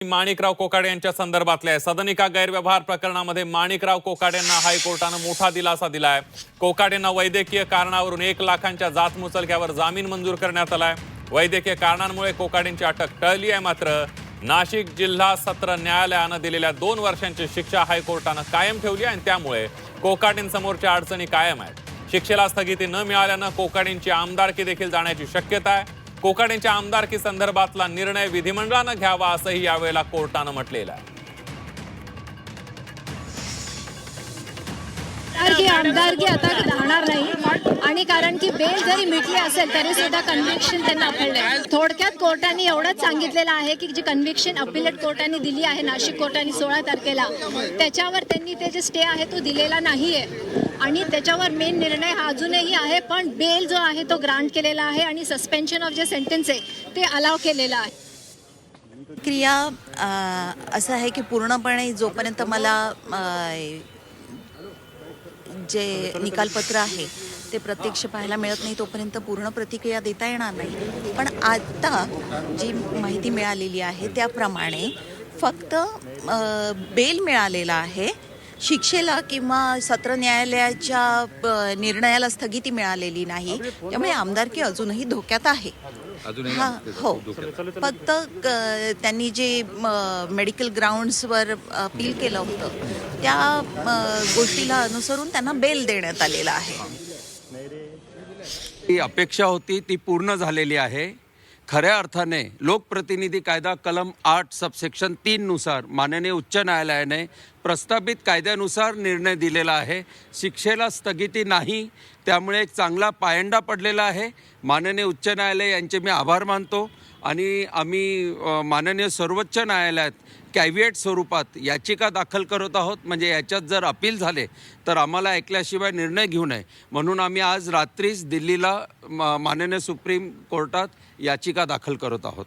माणिकराव कोकाटे यांच्या संदर्भातले आहे। सदनिका गैरव्यवहार प्रकरणामध्ये माणिकराव कोकाटे यांना हायकोर्टाने मोठा दिलासा दिलाय। कोकाटेंना वैद्यकीय कारणावरून 1 लाखांच्या जात मुचलक्यावर जामीन मंजूर करण्यात आलाय। वैद्यकीय कारणांमुळे कोकाटेंची अटक टळली आहे, मात्र नाशिक जिल्हा सत्र न्यायालयाने दिलेल्या 2 वर्षांची शिक्षा हायकोर्टाने कायम ठेवली आहे आणि त्यामुळे कोकाटेंसमोरच्या अडचणी कायम आहेत। शिक्षेला स्थगिती न मिळाल्याने कोकाटेंची आमदारकी देखील जाण्याची शक्यता आहे। कोकाटेंच्या आमदारकी संदर्भातला निर्णय विधिमंडळाने घ्यावा असंही यावेळेला कोर्टाने म्हटलेलं आहे। आमदारकी आता राहणार नाही आणि कारण की बेल जरी मिटली असेल तरी सुद्धा कन्व्हिक्शन त्यांना अपील थोडक्यात कोर्टाने एवढंच सांगितलेलं आहे की जी कन्व्हिक्शन अपिलेट कोर्टाने दिली आहे नाशिक कोर्टाने 16 तारखेला त्याच्यावर त्यांनी ते जे स्टे आहे तो दिलेला नाहीये आणि त्याच्यावर मेन निर्णय हा अजूनही आहे, पण बेल जो आहे तो ग्रांट केलेला आहे आणि सस्पेन्शन ऑफ जे सेंटेन्स आहे ते अलाव केलेलं आहे। क्रिया असं आहे की पूर्णपणे जोपर्यंत मला जे निकालपत्र आहे ते प्रत्यक्ष पाहायला मिळत नाही तोपर्यंत पूर्ण प्रतिक्रिया देता येणार नाही। पण आता जी माहिती मिळालेली आहे त्याप्रमाणे फक्त बेल मिळालेला आहे, शिक्षेला किंवा सत्र न्यायालयाच्या निर्णयाला स्थगिती मिळालेली नाही, त्यामुळे आमदारकी अजूनही धोक्यात आहे। हां हो, फक्त त्यांनी जे मेडिकल ग्राउंड्सवर अपील केलं होतं त्या गोष्टीला अनुसरून त्यांना बेल देण्यात आलेला आहे। ती अपेक्षा होती ती पूर्ण झालेली आहे। खऱ्या अर्थाने लोकप्रतिनिधी कायदा कलम 8 सबसेक्शन 3 नुसार माननीय उच्च न्यायालयाने प्रस्तावित कायद्यानुसार निर्णय दिलेला आहे। शिक्षेला स्थगिती नाही, त्यामुळे एक चांगला पायंडा पडलेला आहे। माननीय उच्च न्यायालय यांचे मी आभार मानतो आणि आम्ही माननीय सर्वोच्च न्यायालयात कॅव्हिएट स्वरूपात याचिका दाखल करत आहोत, म्हणजे याच्यात जर अपील झाले तर आम्हाला ऐकल्याशिवाय निर्णय घेऊ नये म्हणून आम्ही आज रात्रीच दिल्लीला माननीय सुप्रीम कोर्टात याचिका दाखल करत आहोत।